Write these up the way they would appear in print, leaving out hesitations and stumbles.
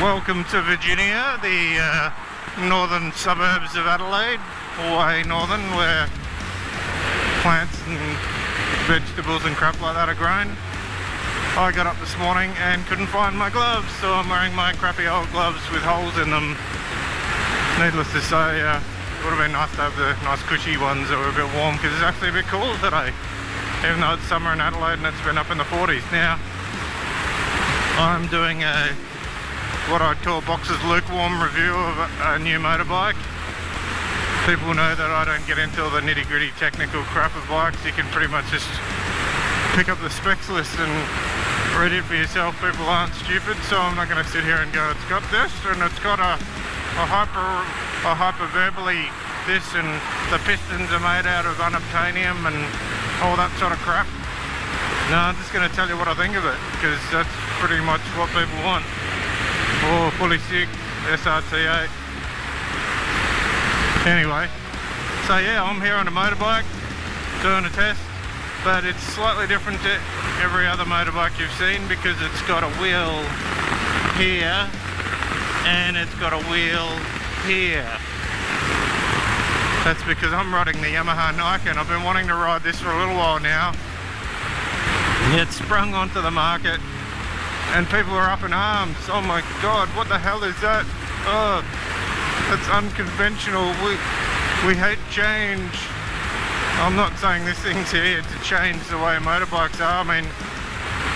Welcome to Virginia, the northern suburbs of Adelaide, all way northern, where plants and vegetables and crap like that are grown. I got up this morning and couldn't find my gloves, so I'm wearing my crappy old gloves with holes in them. Needless to say, it would have been nice to have the nice cushy ones that were a bit warm, because it's actually a bit cool today, even though it's summer in Adelaide and it's been up in the 40s. Now, I'm doing what I'd call Box's lukewarm review of a new motorbike. People know that I don't get into all the nitty-gritty technical crap of bikes. You can pretty much just pick up the specs list and read it for yourself. People aren't stupid, so I'm not going to sit here and go, it's got this and it's got a hyperverbally this, and the pistons are made out of unobtainium and all that sort of crap. No, I'm just going to tell you what I think of it, because that's pretty much what people want. Or fully sick SRT8. Anyway, so yeah, I'm here on a motorbike doing a test, but it's slightly different to every other motorbike you've seen, because it's got a wheel here and it's got a wheel here. That's because I'm riding the Yamaha Niken. I've been wanting to ride this for a little while now. It sprung onto the market and people are up in arms. Oh my god, what the hell is that? Oh, that's unconventional. We hate change. I'm not saying this thing's here to change the way motorbikes are. I mean,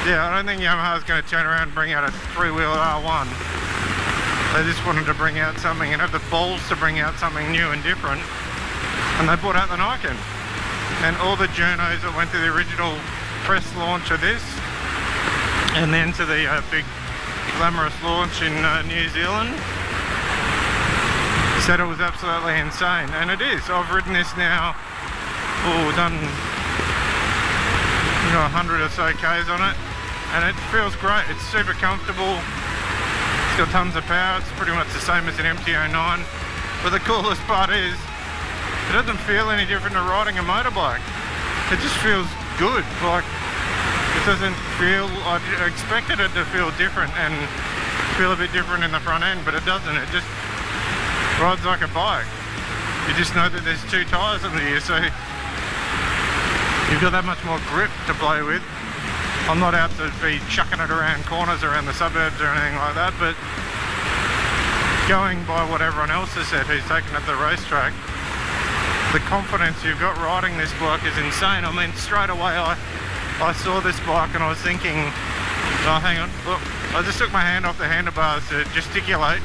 yeah, I don't think Yamaha's going to turn around and bring out a three-wheel R1. They just wanted to bring out something and have the balls to bring out something new and different. And they brought out the Niken. And all the journos that went to the original press launch of this, and then to the big glamorous launch in New Zealand, said it was absolutely insane, and it is. I've ridden this now, done 100 or so Ks on it, and it feels great. It's super comfortable, it's got tons of power, it's pretty much the same as an MT-09, but the coolest part is, it doesn't feel any different to riding a motorbike. It just feels good. Like, it doesn't feel, I expected it to feel different and feel a bit different in the front end, but it doesn't. It just rides like a bike. You just know that there's two tyres under you, so you've got that much more grip to play with. I'm not out to be chucking it around corners around the suburbs or anything like that, but going by what everyone else has said who's taken it to the racetrack, the confidence you've got riding this bike is insane. I mean, straight away I saw this bike and I was thinking, oh, hang on, look, I just took my hand off the handlebars to gesticulate,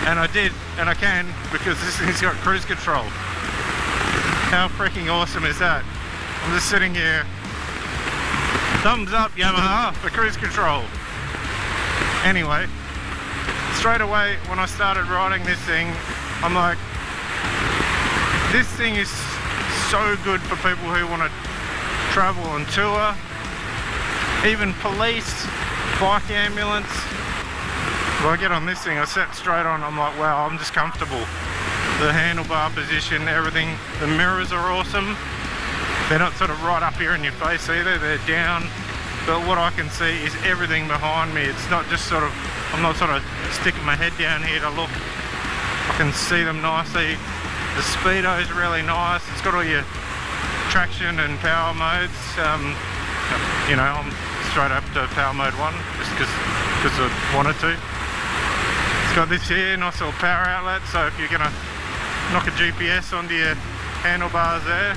and I did, and I can, because this thing's got cruise control. How freaking awesome is that? I'm just sitting here, thumbs up Yamaha for cruise control. Anyway, straight away when I started riding this thing, I'm like, this thing is so good for people who want to travel and tour, even police, bike ambulance. When I get on this thing, I sit straight on, I'm like, wow, I'm just comfortable. The handlebar position, everything, the mirrors are awesome. They're not sort of right up here in your face either, they're down. But what I can see is everything behind me. It's not just sort of, I'm not sort of sticking my head down here to look. I can see them nicely. The speedo is really nice. It's got all your traction and power modes. You know, I'm straight up to power mode 1 just because I wanted to. It's got this here, nice little power outlet, so if you're going to knock a GPS onto your handlebars there,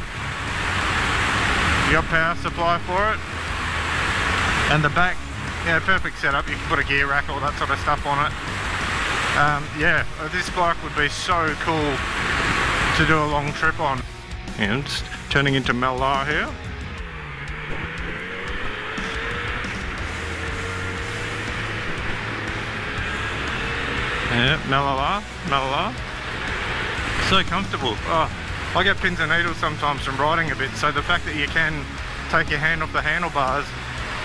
you got power supply for it. And the back, yeah, perfect setup. You can put a gear rack, all that sort of stuff on it. Yeah, this bike would be so cool to do a long trip on. And it's turning into Mallala here. Yeah, Mallala. So comfortable. Oh, I get pins and needles sometimes from riding a bit, so the fact that you can take your hand off the handlebars,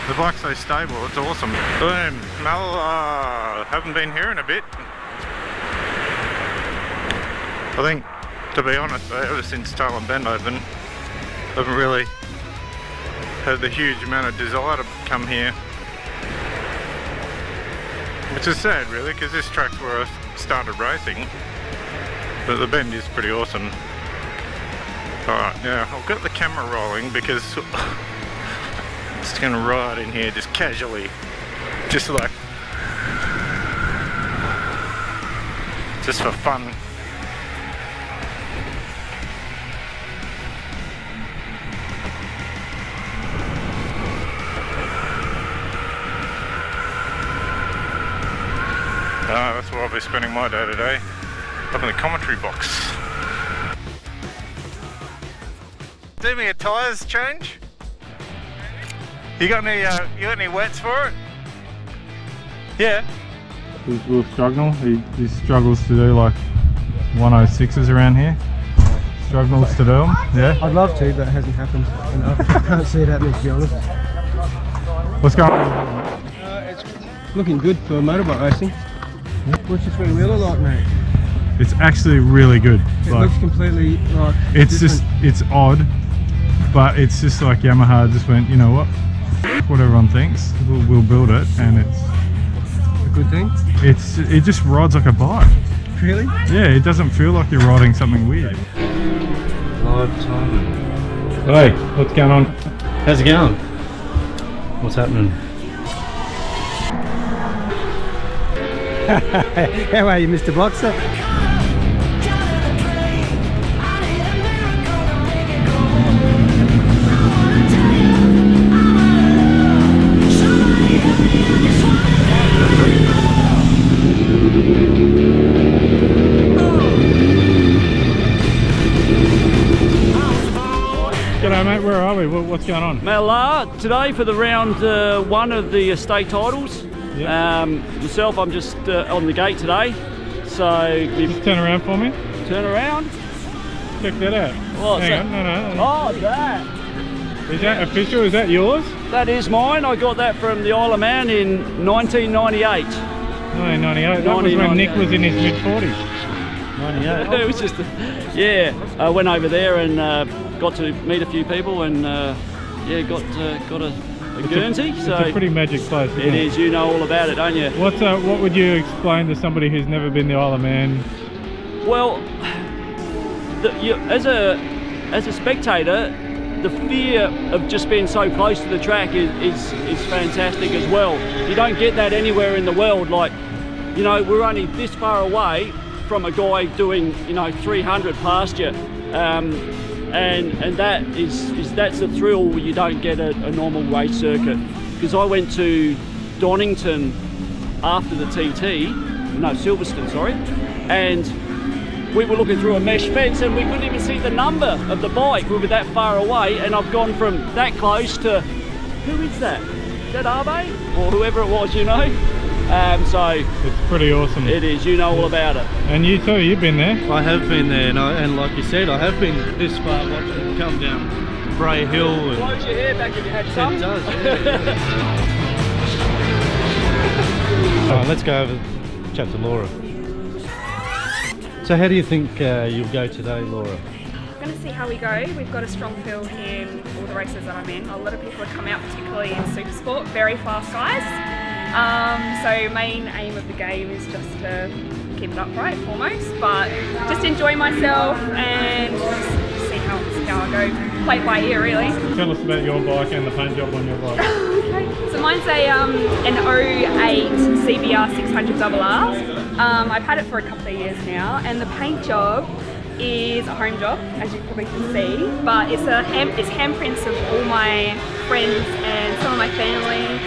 the bike's so stable, it's awesome. Boom, Mallala. Haven't been here in a bit. I think, to be honest, ever since Tail and Bend opened, I haven't really had the huge amount of desire to come here. Which is sad really, because this track's where I started racing. But the bend is pretty awesome. Alright, now I'll get the camera rolling because I'm just going to ride in here just casually. Just like, just for fun. That's where I'll be spending my day today, up in the commentary box. Do me a tyres change. You got any wets for it? Yeah. We'll struggle. He struggles to do like 106s around here. Struggles to do them. Yeah. I'd love to, but it hasn't happened enough. I can't see it happening, to be honest. What's going on? It's looking good for motorbike racing. What's your three wheeler like, mate? It's actually really good. It looks completely like it's different. It's odd, but it's just like Yamaha just went, you know what? What everyone thinks, we'll build it, and it's a good thing. It just rides like a bike. Really? Yeah, it doesn't feel like you're riding something weird. Live timing. Hey, what's going on? How's it going? What's happening? How are you, Mr. Boxer? G'day mate, where are we? What's going on? Mallala today for the round one of the state titles. Yep. Myself, I'm just on the gate today, so just turn around for me. Turn around. Check that out. Hang on, no. Oh, that. Is that official? Is that yours? That is mine. I got that from the Isle of Man in 1998. 1998. That was when Nick was in his mid-40s. 98. It was just, yeah. I went over there and got to meet a few people, and yeah, got a Guernsey. It's a pretty magic place, isn't it? It is. You know all about it, don't you? What would you explain to somebody who's never been to the Isle of Man? Well, as a spectator, the fear of just being so close to the track is fantastic as well. You don't get that anywhere in the world. Like, you know, we're only this far away from a guy doing, you know, 300 past you. And that's the thrill you don't get at a normal race circuit. Because I went to Donington after the Silverstone, sorry, and we were looking through a mesh fence and we couldn't even see the number of the bike. We were that far away, and I've gone from that close to, who is that? Is that Arbe? Or whoever it was, you know? So it's pretty awesome. It is, you know all about it. And you too, you've been there. I have been there, and like you said, I have been this far watching it come down Bray Hill. And close your hair back if you had some. It does, yeah. Let's go over and chat to Laura. So how do you think you'll go today, Laura? I'm going to see how we go. We've got a strong field in all the races that I'm in. A lot of people have come out, particularly in super sport, very fast guys. So main aim of the game is just to keep it upright foremost, but just enjoy myself and just see how I go. Play it by ear, really. Tell us about your bike and the paint job on your bike. Okay. So mine's an 08 CBR 600RR. I've had it for a couple of years now, and the paint job is a home job, as you probably can see, but it's handprints of all my friends and some of my family.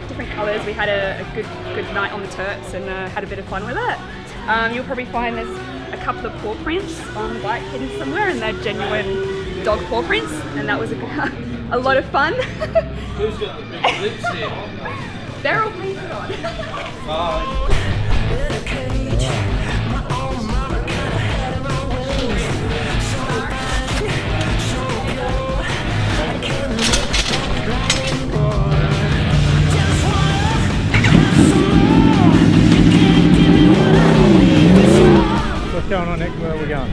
Different colours. We had a good night on the Terps and had a bit of fun with it. You'll probably find there's a couple of paw prints on the bike hidden somewhere, and they're genuine dog paw prints, and that was a lot of fun. Who's got the big lips here? They're all painted on. What's going on, Nick? Where are we going?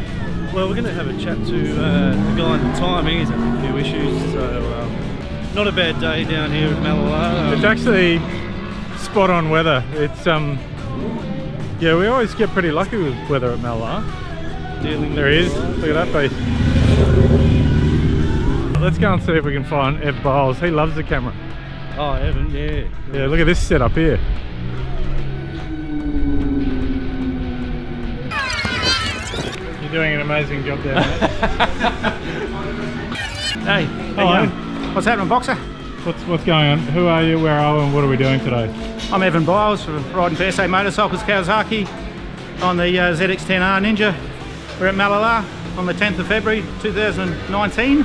Well, we're going to have a chat to the guy in the timing. He's having a few issues, so not a bad day down here at Mallala. It's actually spot on weather. It's yeah, we always get pretty lucky with weather at Mallala. There he is. Look at that face. Let's go and see if we can find Ev Biles. He loves the camera. Oh, Evan, yeah. Yeah, look at this setup here. You're doing an amazing job there, mate. Hey, hello. What's happening, Boxer? What's going on? Who are you? Where are we? And what are we doing today? I'm Evan Biles from riding for SA Motorcycles Kawasaki on the ZX-10R Ninja. We're at Mallala on the 10th of February 2019.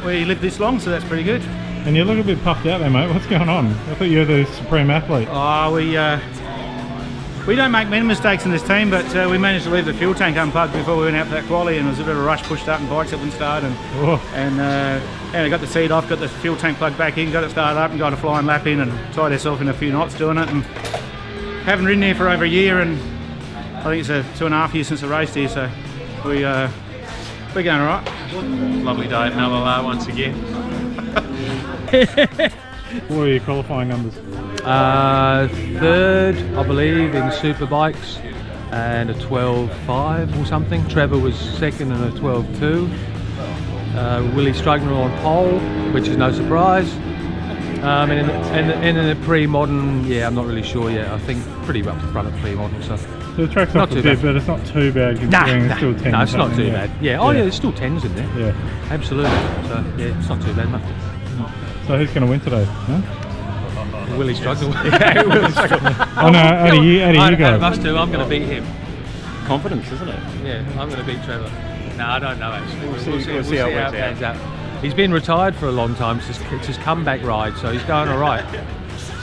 We lived this long, so that's pretty good. And you look a bit puffed out there, mate. What's going on? I thought you were the supreme athlete. Oh, we don't make many mistakes in this team, but we managed to leave the fuel tank unplugged before we went out for that quali, and it was a bit of a rush, push starting bikes that wouldn't start, and I got the seat off, got the fuel tank plugged back in, got it started up, and got a flying lap in, and tied ourselves in a few knots doing it. And haven't ridden here for over a year, and I think it's 2.5 years since I raced here, so we're going all right. Lovely day at Mallala once again. What are your qualifying numbers? Third, I believe, in Superbikes, and a 12.5 or something. Trevor was second and a 12.2. Willie Strugner on pole, which is no surprise. And in the pre-modern, yeah, I'm not really sure yet. I think pretty up the front of pre-modern stuff. So the track's off a bit, but it's not too bad considering it's still 10. No, it's not too bad. Yeah, oh yeah, there's still 10s in there. Yeah. Absolutely. So yeah, it's not too bad, mate. So who's going to win today? Huh? Willie Struggle. Yeah, Willie Struggle. Oh no, out of you go. Out of us two, I'm going to beat him. Confidence, isn't it? Yeah, I'm going to beat Trevor. No, I don't know actually. We'll see how it pans out. He's been retired for a long time. It's his comeback ride, so he's going all right.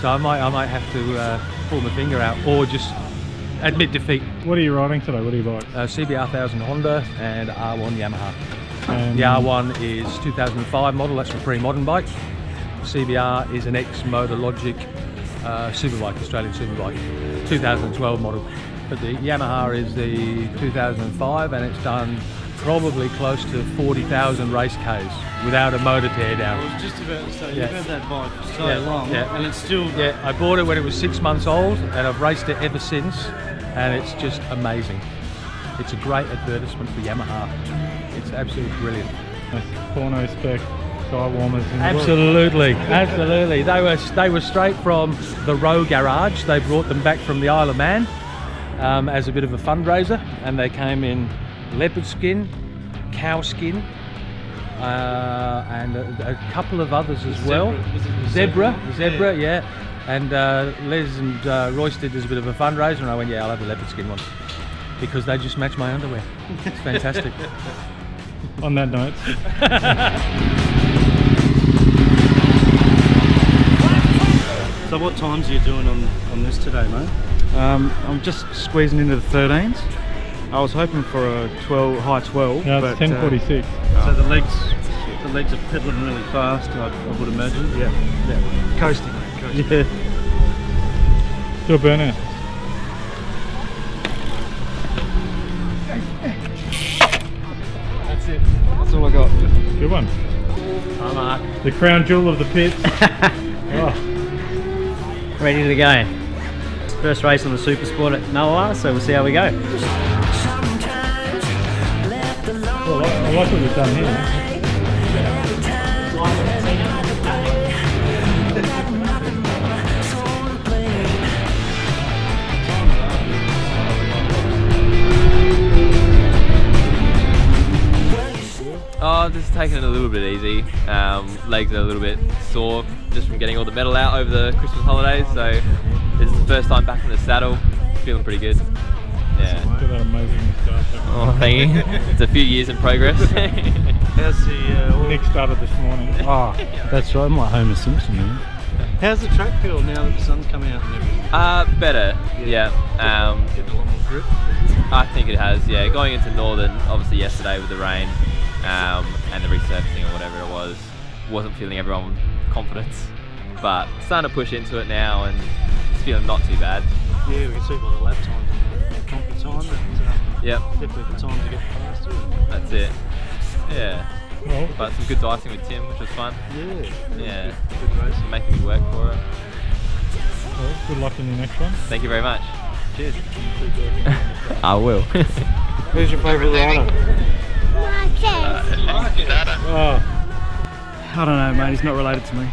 So I might have to pull my finger out or just admit defeat. What are you riding today? What are your bikes? CBR 1000 Honda and R1 Yamaha. The R1 is 2005 model. That's a pre-modern bike. CBR is an ex-Motor Logic superbike, Australian superbike, 2012 model. But the Yamaha is the 2005, and it's done probably close to 40,000 race Ks without a motor tear down. I was just about to say, you've had that bike for so long, and it's still... Yeah, I bought it when it was 6 months old, and I've raced it ever since, and it's just amazing. It's a great advertisement for Yamaha. It's absolutely brilliant. Nice porno spec. Warmers Absolutely. They were straight from the Row Garage. They brought them back from the Isle of Man as a bit of a fundraiser, and they came in leopard skin, cow skin, and a couple of others as well. Zebra, yeah. And Les and Royce did as a bit of a fundraiser, and I went, yeah, I'll have the leopard skin one because they just match my underwear. It's fantastic. On that note. So what times are you doing on this today, mate? I'm just squeezing into the 13s. I was hoping for a high 12. No, it's 10:46. So the legs are pedaling really fast, I would imagine. Yeah. Coasting, mate. Coasting. Yeah. Do a burnout. That's it. That's all I got. Good one. Hi, Mark. The crown jewel of the pits. Oh. Ready to go. First race on the Super Sport at Mallala, so we'll see how we go. Well, I like what you've done here. Oh, just taking it a little bit easy. Legs are a little bit sore just from getting all the metal out over the Christmas holidays, so this is the first time back in the saddle. Feeling pretty good. Yeah. Look at that amazing moustache. Oh, thank you. It's a few years in progress. How's the... Nick started this morning. Oh, that's right. I'm like Homer Simpson, man. How's the track feel now that the sun's coming out and everything? Better, yeah. Getting a lot more grip? I think it has, yeah. Going into Northern, obviously yesterday with the rain and the resurfacing or whatever it was, wasn't feeling everyone with confidence. But starting to push into it now and it's feeling not too bad. Yeah, we can see by the lap times and comfy time that yep. Definitely the time to get faster. That's it. Yeah. Well, but some good dicing with Tim, which was fun. Yeah. Yeah. Good racing. Making me work for it. Well, Good luck in the next one. Thank you very much. Cheers. I will. Who's your favourite rider? Oh. I don't know, mate. He's not related to me.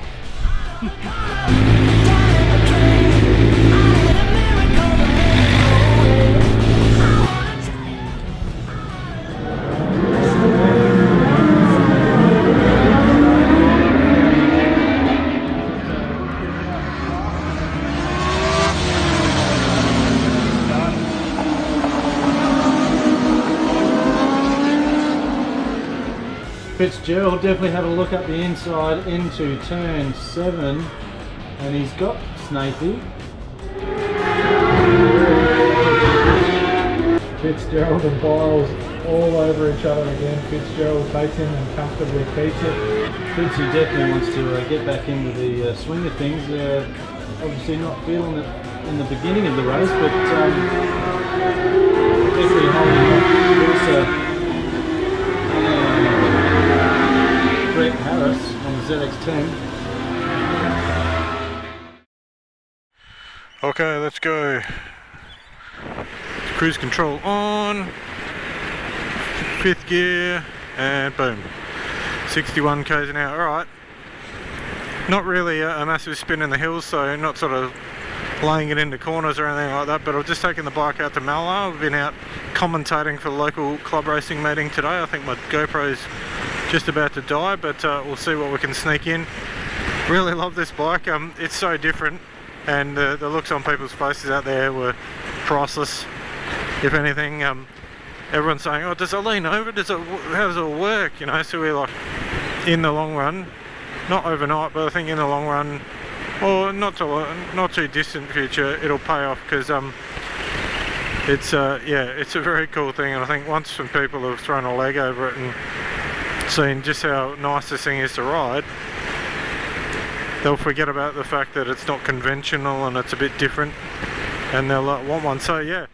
Fitzgerald definitely had a look up the inside into turn 7, and he's got Snakey. Fitzgerald and Biles all over each other again. Fitzgerald takes him and comfortably keeps it. Fitzy definitely wants to get back into the swing of things. Obviously not feeling it in the beginning of the race, but definitely holding up. Brett Harris on the ZX10. Okay, let's go. Cruise control on. 5th gear and boom. 61 k's an hour. Alright. Not really a massive spin in the hills, so not sort of laying it into corners or anything like that, but I've just taken the bike out to Mallala. We've been out commentating for the local club racing meeting today. I think my GoPro's just about to die, but we'll see what we can sneak in. Really love this bike. It's so different, and the looks on people's faces out there were priceless. If anything, everyone's saying, oh, does it lean over? How does it work? You know, so we're like, in the long run, not overnight, but I think in the long run, or not too distant future, it'll pay off, because it's yeah, it's a very cool thing, and I think once some people have thrown a leg over it and seen just how nice this thing is to ride, they'll forget about the fact that it's not conventional and it's a bit different, and they'll want one. So yeah.